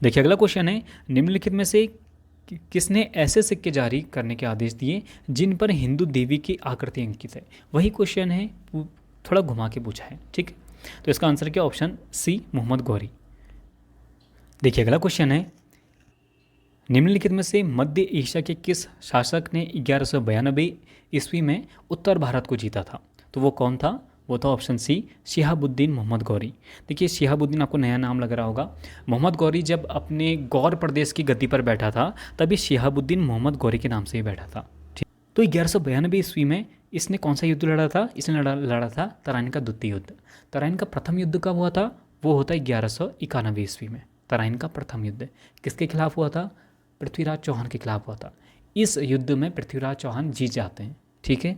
देखिए अगला क्वेश्चन है, निम्नलिखित में से किसने ऐसे सिक्के जारी करने के आदेश दिए जिन पर हिंदू देवी की आकृति अंकित है? वही क्वेश्चन है, थोड़ा घुमा के पूछा है, ठीक है। तो इसका आंसर क्या, ऑप्शन सी मोहम्मद गौरी। देखिए अगला क्वेश्चन है, निम्नलिखित में से मध्य एशिया के किस शासक ने 1192 ईस्वी में उत्तर भारत को जीता था? तो वो कौन था? वो था ऑप्शन सी शिहाबुद्दीन मोहम्मद गौरी। देखिए शिहाबुद्दीन आपको नया नाम लग रहा होगा, मोहम्मद गौरी जब अपने गौर प्रदेश की गद्दी पर बैठा था तभी शिहाबुद्दीन मोहम्मद गौरी के नाम से ही बैठा था, ठीक। तो 1192 ईस्वी में इसने कौन सा युद्ध लड़ा था? इसने लड़ा था तराइन का द्वितीय युद्ध। तराइन का प्रथम युद्ध कब हुआ था? वो होता है 1191 ईस्वी में। तराइन का प्रथम युद्ध किसके खिलाफ हुआ था? पृथ्वीराज चौहान के खिलाफ हुआ था। इस युद्ध में पृथ्वीराज चौहान जीत जाते हैं, ठीक है।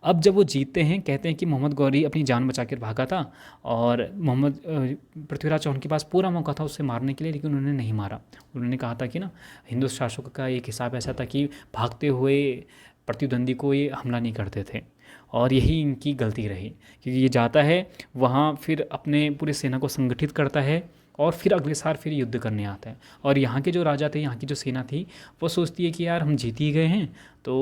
अब जब वो जीतते हैं, कहते हैं कि मोहम्मद गौरी अपनी जान बचा कर भागा था और पृथ्वीराज चौहान के पास पूरा मौका था उससे मारने के लिए, लेकिन उन्होंने नहीं मारा। उन्होंने कहा था कि ना, हिंदू शासकों का एक हिसाब ऐसा था कि भागते हुए प्रतिद्वंदी को ये हमला नहीं करते थे, और यही इनकी गलती रही, क्योंकि ये जाता है वहाँ फिर अपने पूरी सेना को संगठित करता है और फिर अगले साल फिर युद्ध करने आता है। और यहाँ के जो राजा थे, यहाँ की जो सेना थी, वो सोचती है कि यार हम जीत ही गए हैं तो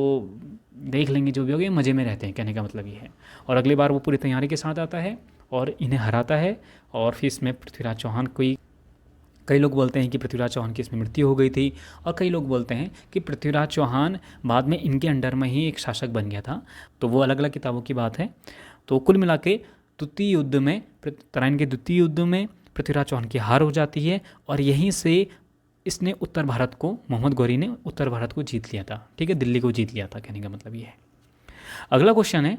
देख लेंगे जो भी हो गया, मज़े में रहते हैं, कहने का मतलब ये है। और अगली बार वो पूरी तैयारी के साथ आता है और इन्हें हराता है। और फिर इसमें पृथ्वीराज चौहान कई लोग बोलते हैं कि पृथ्वीराज चौहान की इसमें मृत्यु हो गई थी, और कई लोग बोलते हैं कि पृथ्वीराज चौहान बाद में इनके अंडर में ही एक शासक बन गया था। तो वो अलग अलग किताबों की बात है। तो कुल मिला के द्वितीय युद्ध में, तराइन के द्वितीय युद्ध में पृथ्वीराज चौहान की हार हो जाती है, और यहीं से इसने उत्तर भारत को, मोहम्मद गौरी ने उत्तर भारत को जीत लिया था, ठीक है, दिल्ली को जीत लिया था, कहने का मतलब ये है। अगला क्वेश्चन है,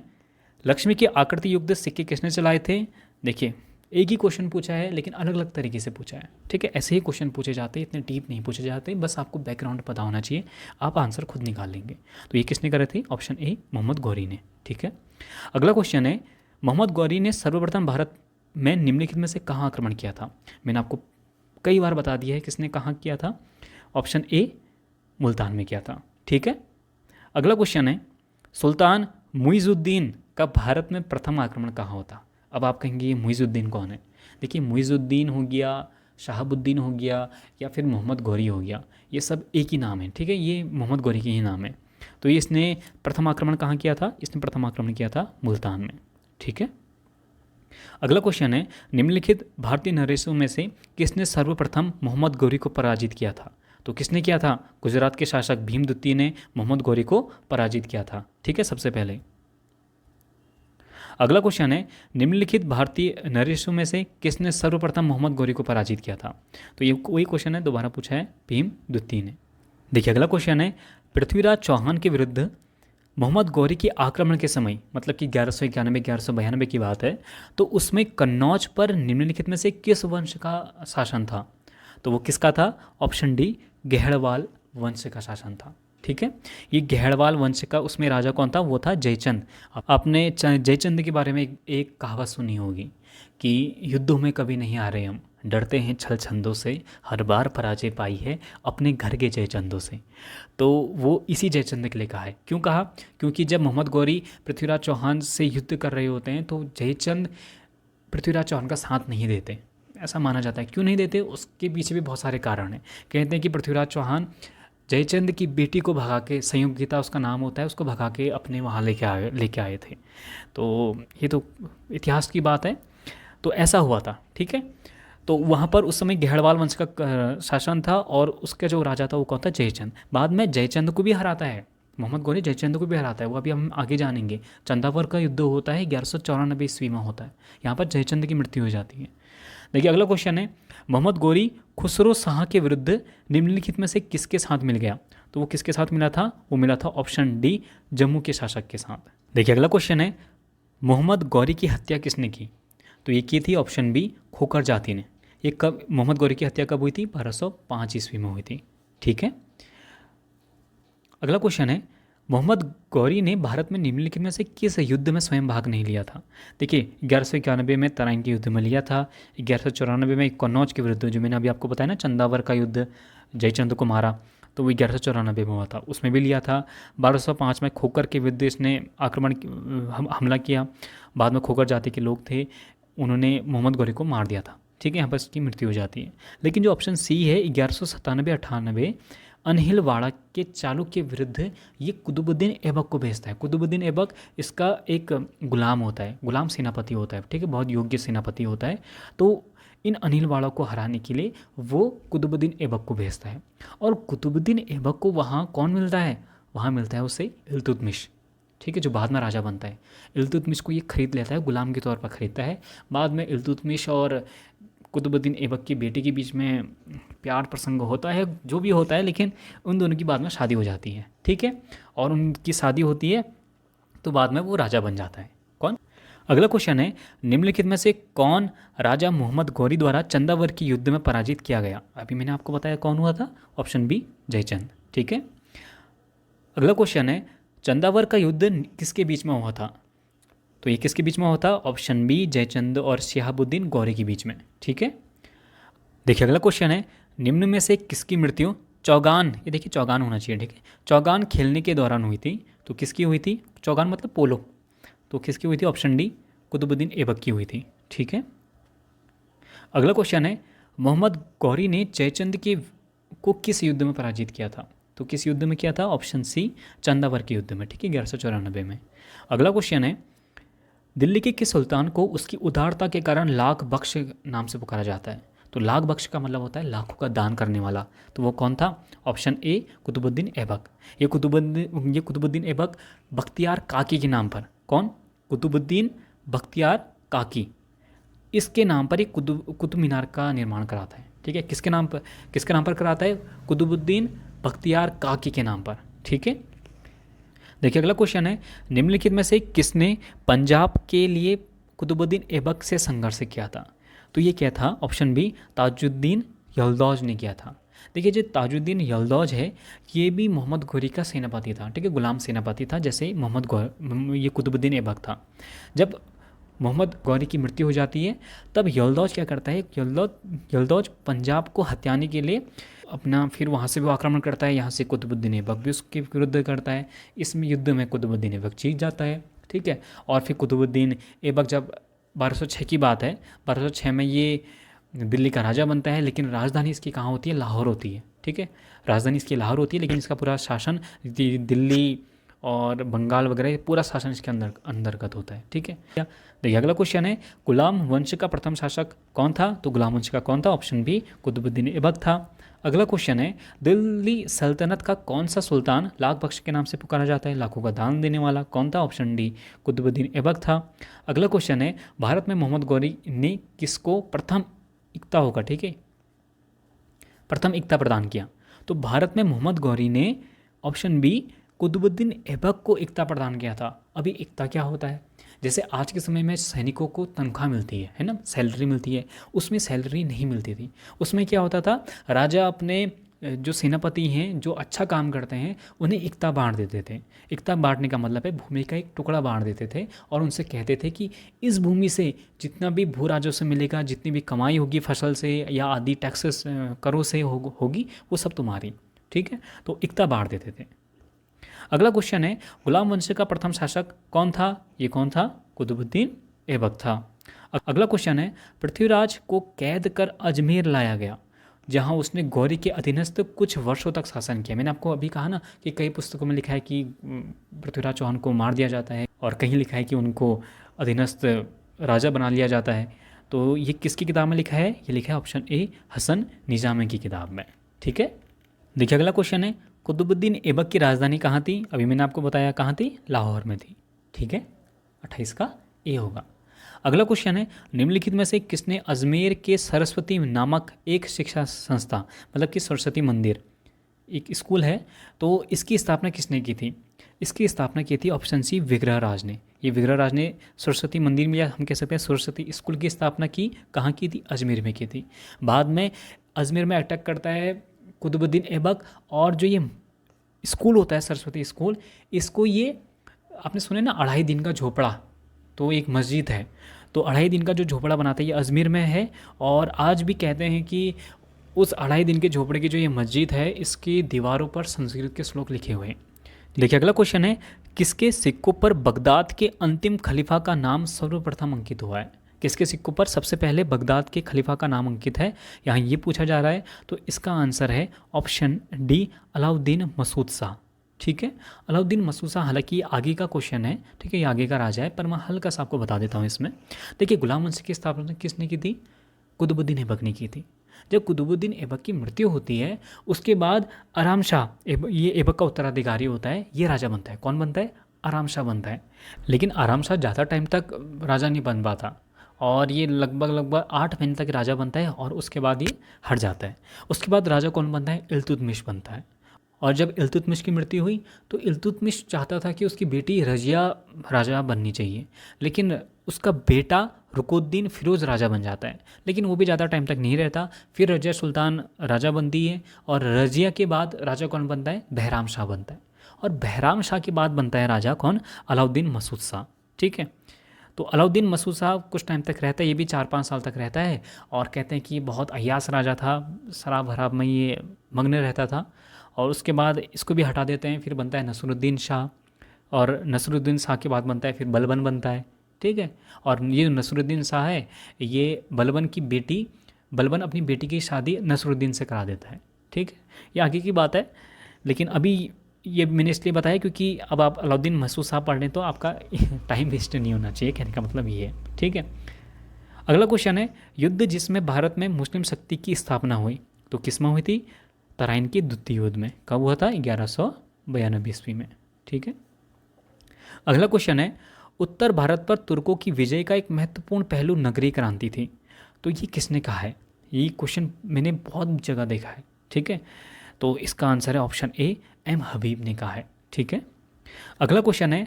लक्ष्मी की आकृति युक्त सिक्के किसने चलाए थे? देखिए एक ही क्वेश्चन पूछा है लेकिन अलग अलग तरीके से पूछा है, ठीक है। ऐसे ही क्वेश्चन पूछे जाते हैं, इतने डीप नहीं पूछे जाते, बस आपको बैकग्राउंड पता होना चाहिए, आप आंसर खुद निकाल लेंगे। तो ये किसने करे थे? ऑप्शन ए मोहम्मद गौरी ने, ठीक है। अगला क्वेश्चन है, मोहम्मद गौरी ने सर्वप्रथम भारत में निम्नलिखित में से कहाँ आक्रमण किया था? मैंने आपको कई बार बता दिया है किसने कहाँ किया था। ऑप्शन ए मुल्तान में किया था, ठीक है। अगला क्वेश्चन है, सुल्तान मुइजुद्दीन का भारत में प्रथम आक्रमण कहाँ होता? अब आप कहेंगे ये मुइजुद्दीन कौन है? देखिए मुइजुद्दीन हो गया, शहाबुद्दीन हो गया, या फिर मोहम्मद गौरी हो गया, ये सब एक ही नाम है, ठीक है, ये मोहम्मद गौरी के ही नाम है। तो ये इसने प्रथम आक्रमण कहाँ किया था? इसने प्रथम आक्रमण किया था मुल्तान में, ठीक है। अगला क्वेश्चन है, निम्नलिखित भारतीय नरेशों में से किसने सर्वप्रथम मोहम्मद गौरी को पराजित किया था? तो किसने किया था? गुजरात के शासक भीम द्वितीय ने मोहम्मद गौरी को पराजित किया था, ठीक है, सबसे पहले। अगला क्वेश्चन है, निम्नलिखित भारतीय नरेशों में से किसने सर्वप्रथम मोहम्मद गौरी को पराजित किया था? तो ये वही क्वेश्चन है, दोबारा पूछा है, भीम द्वितीय ने। देखिए अगला क्वेश्चन है, पृथ्वीराज चौहान के विरुद्ध मोहम्मद गौरी के आक्रमण के समय, मतलब कि 1191 1192 की बात है, तो उसमें कन्नौज पर निम्नलिखित में से किस वंश का शासन था? तो वो किसका था? ऑप्शन डी गेहड़वाल वंश का शासन था, ठीक है। ये गेहड़वाल वंश का उसमें राजा कौन था? वो था जयचंद। आपने जयचंद के बारे में एक कहावत सुनी होगी कि युद्धों में कभी नहीं आ रहे हम, डरते हैं छल छंदों से, हर बार पराजय पाई है अपने घर के जयचंदों से। तो वो इसी जयचंद के लिए कहा है। क्यों कहा? क्योंकि जब मोहम्मद गौरी पृथ्वीराज चौहान से युद्ध कर रहे होते हैं तो जयचंद पृथ्वीराज चौहान का साथ नहीं देते, ऐसा माना जाता है। क्यों नहीं देते? उसके पीछे भी बहुत सारे कारण हैं। कहते हैं कि पृथ्वीराज चौहान जयचंद की बेटी को भगा के, संयुक्ता उसका नाम होता है, उसको भगा के अपने वहाँ लेके आए थे। तो ये तो इतिहास की बात है, तो ऐसा हुआ था, ठीक है। तो वहाँ पर उस समय गेहड़वाल वंश का शासन था और उसका जो राजा था वो कौन था? जयचंद। बाद में जयचंद को भी हराता है मोहम्मद गौरी जयचंद को भी हराता है, वो अभी हम आगे जानेंगे। चंदावर का युद्ध होता है 1194 ईस्वी में होता है, यहाँ पर जयचंद की मृत्यु हो जाती है। देखिए अगला क्वेश्चन है, मोहम्मद गौरी खुसरो शाह के विरुद्ध निम्नलिखित में से किसके साथ मिल गया? तो वो किसके साथ मिला था? वो मिला था ऑप्शन डी, जम्मू के शासक के साथ। देखिए अगला क्वेश्चन है, मोहम्मद गौरी की हत्या किसने की? तो ये की थी ऑप्शन बी, खोकर जाति ने। ये कब मोहम्मद गौरी की हत्या कब हुई थी? 1205 ईस्वी में हुई थी। ठीक है। अगला क्वेश्चन है, मोहम्मद गौरी ने भारत में निम्नलिखित में से किस युद्ध में स्वयं भाग नहीं लिया था? देखिए 1191 में तराइन के युद्ध में लिया था, 1194 में कन्नौज के विरुद्ध, जो मैंने अभी आपको बताया ना चंदावर का युद्ध, जयचंद को मारा, तो वो 1194 में हुआ था, उसमें भी लिया था। 1205 में खोकर के विरुद्ध इसने आक्रमण हमला किया, बाद में खोकर जाति के लोग थे, उन्होंने मोहम्मद गौरी को मार दिया था। ठीक है, यहाँ पर इसकी मृत्यु हो जाती है। लेकिन जो ऑप्शन सी है 1197-98 अनहिलवाड़ा के चालुक्य के विरुद्ध ये कुतुबुद्दीन ऐबक को भेजता है। कुतुबुद्दीन ऐबक इसका एक गुलाम होता है, गुलाम सेनापति होता है। ठीक है, बहुत योग्य सेनापति होता है। तो इन अनिलवाड़ा को हराने के लिए वो कुतुबुद्दीन ऐबक को भेजता है। और कुतुबुद्दीन ऐबक को वहाँ कौन मिलता है? वहाँ मिलता है उसे इल्तुतमिश। ठीक है, जो बाद में राजा बनता है। इल्तुतमिश को ये खरीद लेता है, गुलाम के तौर पर खरीदता है। बाद में इल्तुतमिश और कुतुबुद्दीन ऐबक की बेटी के बीच में प्यार प्रसंग होता है, जो भी होता है, लेकिन उन दोनों की बाद में शादी हो जाती है। ठीक है, और उनकी शादी होती है तो बाद में वो राजा बन जाता है। कौन? अगला क्वेश्चन है, निम्नलिखित में से कौन राजा मोहम्मद गौरी द्वारा चंदावर की युद्ध में पराजित किया गया? अभी मैंने आपको बताया कौन हुआ था, ऑप्शन बी, जयचंद। ठीक है। अगला क्वेश्चन है, चंदावर का युद्ध किसके बीच में हुआ था? तो ये किसके बीच में हुआ था? ऑप्शन बी, जयचंद और शिहाबुद्दीन गौरी के बीच में। ठीक है। देखिए अगला क्वेश्चन है, निम्न में से किसकी मृत्यु चौगान, ये देखिए चौगान होना चाहिए, ठीक है, चौगान खेलने के दौरान हुई थी? तो किसकी हुई थी? चौगान मतलब पोलो, तो किसकी हुई थी? ऑप्शन डी, कुतुबुद्दीन ऐबक की हुई थी। ठीक है। अगला क्वेश्चन है, मोहम्मद गौरी ने जयचंद के को किस युद्ध में पराजित किया था? तो किस युद्ध में किया था? ऑप्शन सी, चंदावर के युद्ध में। ठीक है, 1194 में। अगला क्वेश्चन है, दिल्ली के किस सुल्तान को उसकी उदारता के कारण लाख बख्श नाम से पुकारा जाता है? तो लाख बख्श का मतलब होता है लाखों का दान करने वाला, तो वो कौन था? Option A, Qutubuddin Aibak. ये कुतुबुद्दीन ऐबक बख्तियार काकी के नाम पर, कौन? कुतुबुद्दीन बख्तियार काकी, इसके नाम पर एक कुतुब मीनार का निर्माण कराता है। ठीक है, किसके नाम पर कराता है? कुतुबुद्दीन बख्तियार काकी के नाम पर। ठीक है। देखिए अगला क्वेश्चन है, निम्नलिखित में से किसने पंजाब के लिए कुतुबुद्दीन ऐबक से संघर्ष किया था? तो ये क्या था? ऑप्शन बी, ताजुद्दीन यल्दौज ने किया था। देखिए जो ताजुद्दीन यल्दौज है ये भी मोहम्मद गौरी का सेनापति था। ठीक है, गुलाम सेनापति था, जैसे ये कुतुबुद्दीन ऐबक था। जब मोहम्मद गौरी की मृत्यु हो जाती है तब यल्दौज क्या करता है? यल्दौज पंजाब को हथियाने के लिए अपना फिर वहाँ से वो आक्रमण करता है, यहाँ से कुतुबुद्दीन ऐबक भी उसके विरुद्ध करता है। इसमें युद्ध में कुतुबुद्दीन ऐबक जीत जाता है। ठीक है, और फिर कुतुबुद्दीन ऐबक जब 1206 की बात है, 1206 में ये दिल्ली का राजा बनता है, लेकिन राजधानी इसकी कहाँ होती है? लाहौर होती है। ठीक है, राजधानी इसकी लाहौर होती है, लेकिन इसका पूरा शासन दिल्ली और बंगाल वगैरह पूरा शासन इसके अंतर्गत होता है। ठीक है। देखिए अगला क्वेश्चन है, गुलाम वंश का प्रथम शासक कौन था? तो गुलाम वंश का कौन था? ऑप्शन बी, कुतुबुद्दीन ऐबक था। अगला क्वेश्चन है, दिल्ली सल्तनत का कौन सा सुल्तान लाख बख्श के नाम से पुकारा जाता है? लाखों का दान देने वाला कौन था? ऑप्शन डी, कुतुबुद्दीन ऐबक था। अगला क्वेश्चन है, भारत में मोहम्मद गौरी ने किसको प्रथम इक्ता होगा, ठीक है, प्रथम इक्ता प्रदान किया? तो भारत में मोहम्मद गौरी ने ऑप्शन बी, कुतुबुद्दीन ऐबक को इक्ता प्रदान किया था। अभी इक्ता क्या होता है? जैसे आज के समय में सैनिकों को तनख्वाह मिलती है ना, सैलरी मिलती है, उसमें सैलरी नहीं मिलती थी। उसमें क्या होता था? राजा अपने जो सेनापति हैं जो अच्छा काम करते हैं उन्हें इक्ता बांट देते थे। इक्ता बांटने का मतलब है भूमि का एक टुकड़ा बांट देते थे और उनसे कहते थे कि इस भूमि से जितना भी भू राजस्व मिलेगा, जितनी भी कमाई होगी फसल से या आदि टैक्सेस करों से होगी, वो सब तुम्हारी। ठीक है, तो इक्ता बांट देते थे। अगला क्वेश्चन है, गुलाम वंश का प्रथम शासक कौन था? ये कौन था? कुतुबुद्दीन ऐबक था। अगला क्वेश्चन है, पृथ्वीराज को कैद कर अजमेर लाया गया, जहां उसने गौरी के अधीनस्थ कुछ वर्षों तक शासन किया। मैंने आपको अभी कहा ना कि कई पुस्तकों में लिखा है कि पृथ्वीराज चौहान को मार दिया जाता है और कहीं लिखा है कि उनको अधीनस्थ राजा बना लिया जाता है। तो ये किसकी किताब में लिखा है? ये लिखा है ऑप्शन ए, हसन निजामी की किताब में। ठीक है। देखिए अगला क्वेश्चन है, कुतुबुद्दीन ऐबक की राजधानी कहाँ थी? अभी मैंने आपको बताया कहाँ थी, लाहौर में थी। ठीक है, 28 का ए होगा। अगला क्वेश्चन है, निम्नलिखित में से किसने अजमेर के सरस्वती नामक एक शिक्षा संस्था, मतलब कि सरस्वती मंदिर एक स्कूल है, तो इसकी स्थापना किसने की थी? इसकी स्थापना की थी ऑप्शन सी विग्रहराज ने। ये विग्रहराज ने सरस्वती मंदिर में, या हम कह सकते हैं सरस्वती स्कूल की स्थापना की, कहाँ की थी? अजमेर में की थी। बाद में अजमेर में अटैक करता है कुतुबुद्दीन ऐबक, और जो ये स्कूल होता है सरस्वती स्कूल, इसको ये आपने सुने ना 2.5 दिन का झोपड़ा, तो एक मस्जिद है, तो 2.5 दिन का जो झोपड़ा बनाता है ये अजमेर में है। और आज भी कहते हैं कि उस 2.5 दिन के झोपड़े की जो ये मस्जिद है, इसकी दीवारों पर संस्कृत के श्लोक लिखे हुए हैं। देखिए अगला क्वेश्चन है, किसके सिक्कों पर बगदाद के अंतिम खलीफा का नाम सर्वप्रथम अंकित हुआ है? किसके सिक्कों पर सबसे पहले बगदाद के खलीफा का नाम अंकित है, यहाँ ये पूछा जा रहा है। तो इसका आंसर है ऑप्शन डी, अलाउद्दीन मसूद शाह। ठीक है, अलाउद्दीन मसूद शाह, हालांकि ये आगे का क्वेश्चन है, ठीक है, ये आगे का राजा है, पर मैं हल्का सा आपको बता देता हूँ इसमें। देखिए गुलाम वंश की स्थापना किसने की थी? कुतुबुद्दीन ऐबक ने की थी। जब कुतुबुद्दीन ऐबक की मृत्यु होती है, उसके बाद आराम शाह, ये ऐबक का उत्तराधिकारी होता है, ये राजा बनता है। कौन बनता है? आराम शाह बनता है। लेकिन आराम शाह ज़्यादा टाइम तक राजा नहीं बन पाता, और ये लगभग 8 महीने तक राजा बनता है, और उसके बाद ये हट जाता है। उसके बाद राजा कौन बनता है? इल्तुतमिश बनता है। और जब इल्तुतमिश की मृत्यु हुई, तो इल्तुतमिश चाहता था कि उसकी बेटी रजिया राजा बननी चाहिए, लेकिन उसका बेटा रुकुद्दीन फिरोज़ राजा बन जाता है, लेकिन वो भी ज़्यादा टाइम तक नहीं रहता। फिर रजिया सुल्तान राजा बनती है, और रजिया के बाद राजा कौन बनता है? बहराम शाह बनता है। और बहराम शाह के बाद बनता है राजा कौन? अलाउद्दीन मसूद शाह। ठीक है, तो अलाउद्दीन मसूद शाह कुछ टाइम तक रहता है, ये भी 4-5 साल तक रहता है, और कहते हैं कि ये बहुत अय्यास राजा था, शराब हराब में ये मग्न रहता था। और उसके बाद इसको भी हटा देते हैं, फिर बनता है नसरुद्दीन शाह, और नसरुद्दीन शाह के बाद बनता है फिर बलबन बनता है। ठीक है, और ये नसरुद्दीन शाह है, ये बलबन अपनी बेटी की शादी नसरुद्दीन से करा देता है। ठीक है, ये आगे की बात है, लेकिन अभी ये मैंने इसलिए बताया क्योंकि अब आप अलाउद्दीन मसूद शाह पढ़ लें तो आपका टाइम वेस्ट नहीं होना चाहिए, कहने का मतलब ये है। ठीक है, अगला क्वेश्चन है, युद्ध जिसमें भारत में मुस्लिम शक्ति की स्थापना हुई, तो किस में हुई थी? तराइन के द्वितीय युद्ध में। कब हुआ था? 1192 ईस्वी में। ठीक है, अगला क्वेश्चन है, उत्तर भारत पर तुर्कों की विजय का एक महत्वपूर्ण पहलू नगरीय क्रांति थी, तो ये किसने कहा है? ये क्वेश्चन मैंने बहुत जगह देखा है। ठीक है, तो इसका आंसर है ऑप्शन ए, एम हबीब ने कहा है। ठीक है, अगला क्वेश्चन है,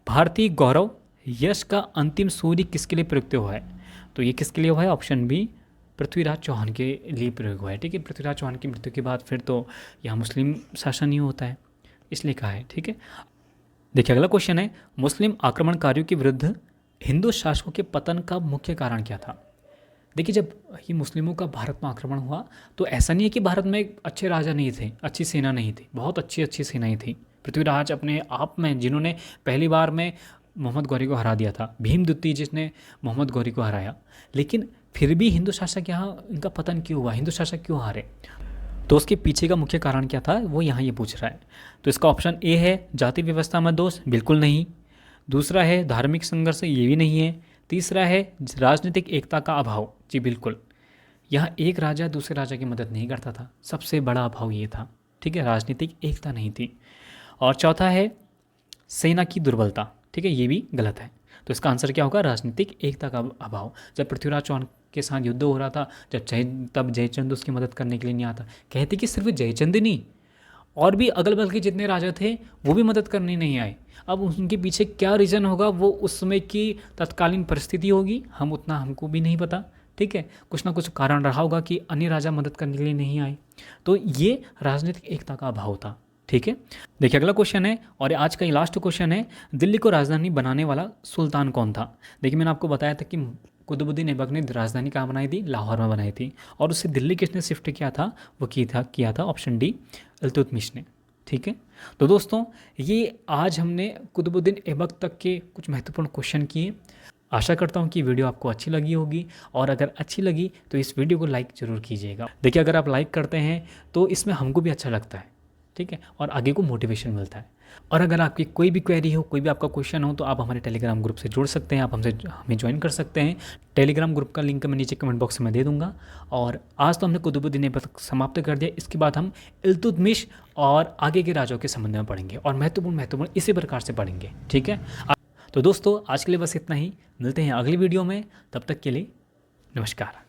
भारतीय गौरव यश का अंतिम सूर्य किसके लिए प्रयुक्त हुआ है? तो ये किसके लिए हुआ है? ऑप्शन बी, पृथ्वीराज चौहान के लिए प्रयोग हुआ है। ठीक है, पृथ्वीराज चौहान की मृत्यु के बाद फिर तो यहाँ मुस्लिम शासन ही होता है, इसलिए कहा है। ठीक है, देखिए अगला क्वेश्चन है, मुस्लिम आक्रमणकारियों के विरुद्ध हिंदू शासकों के पतन का मुख्य कारण क्या था? देखिए जब ये मुस्लिमों का भारत में आक्रमण हुआ, तो ऐसा नहीं है कि भारत में अच्छे राजा नहीं थे, अच्छी सेना नहीं थी, बहुत अच्छी अच्छी सेनाएं थी। पृथ्वीराज अपने आप में, जिन्होंने पहली बार में मोहम्मद गौरी को हरा दिया था, भीमद्वितीय जिसने मोहम्मद गौरी को हराया, लेकिन फिर भी हिंदू शासक यहाँ इनका पतन क्यों हुआ, हिंदू शासक क्यों हारे? तो उसके पीछे का मुख्य कारण क्या था, वो यहाँ ये पूछ रहा है। तो इसका ऑप्शन ए है, जाति व्यवस्था में दोष, बिल्कुल नहीं। दूसरा है धार्मिक संघर्ष, ये भी नहीं है। तीसरा है राजनीतिक एकता का अभाव, जी बिल्कुल। यहाँ एक राजा दूसरे राजा की मदद नहीं करता था, सबसे बड़ा अभाव ये था। ठीक है, राजनीतिक एकता नहीं थी। और चौथा है सेना की दुर्बलता। ठीक है, ये भी गलत है। तो इसका आंसर क्या होगा? राजनीतिक एकता का अभाव। जब पृथ्वीराज चौहान के साथ युद्ध हो रहा था, तब जयचंद उसकी मदद करने के लिए नहीं आता। कहते कि सिर्फ जयचंद ही नहीं, और भी अगल बगल के जितने राजा थे वो भी मदद करने नहीं आए। अब उनके पीछे क्या रीज़न होगा, वो उस समय की तत्कालीन परिस्थिति होगी, हमको भी नहीं पता। ठीक है, कुछ ना कुछ कारण रहा होगा कि अन्य राजा मदद करने के लिए नहीं आए। तो ये राजनीतिक एकता का अभाव था। ठीक है, देखिए अगला क्वेश्चन है, और आज का ये लास्ट क्वेश्चन है, दिल्ली को राजधानी बनाने वाला सुल्तान कौन था? देखिए मैंने आपको बताया था कि कुतुबुद्दीन ऐबक ने राजधानी कहाँ बनाई थी? लाहौर में बनाई थी। और उससे दिल्ली किसने शिफ्ट किया था? वो किया था ऑप्शन डी, इल्तुतमिश ने। ठीक है, तो दोस्तों ये आज हमने कुतुबुद्दीन ऐबक तक के कुछ महत्वपूर्ण क्वेश्चन किए। आशा करता हूँ कि वीडियो आपको अच्छी लगी होगी, और अगर अच्छी लगी तो इस वीडियो को लाइक ज़रूर कीजिएगा। देखिए अगर आप लाइक करते हैं तो इसमें हमको भी अच्छा लगता है। ठीक है, और आगे को मोटिवेशन मिलता है। और अगर आपकी कोई भी क्वेरी हो, कोई भी आपका क्वेश्चन हो, तो आप हमारे टेलीग्राम ग्रुप से जुड़ सकते हैं, आप हमें ज्वाइन कर सकते हैं। टेलीग्राम ग्रुप का लिंक मैं नीचे कमेंट बॉक्स में दे दूंगा। और आज तो हमने कुतुबुद्दीन ऐबक समाप्त कर दिया, इसके बाद हम इल्तुतमिश और आगे के राजाओं के संबंध में पढ़ेंगे और महत्वपूर्ण इसी प्रकार से पढ़ेंगे, ठीक है। तो दोस्तों आज के लिए बस इतना ही, मिलते हैं अगली वीडियो में, तब तक के लिए नमस्कार।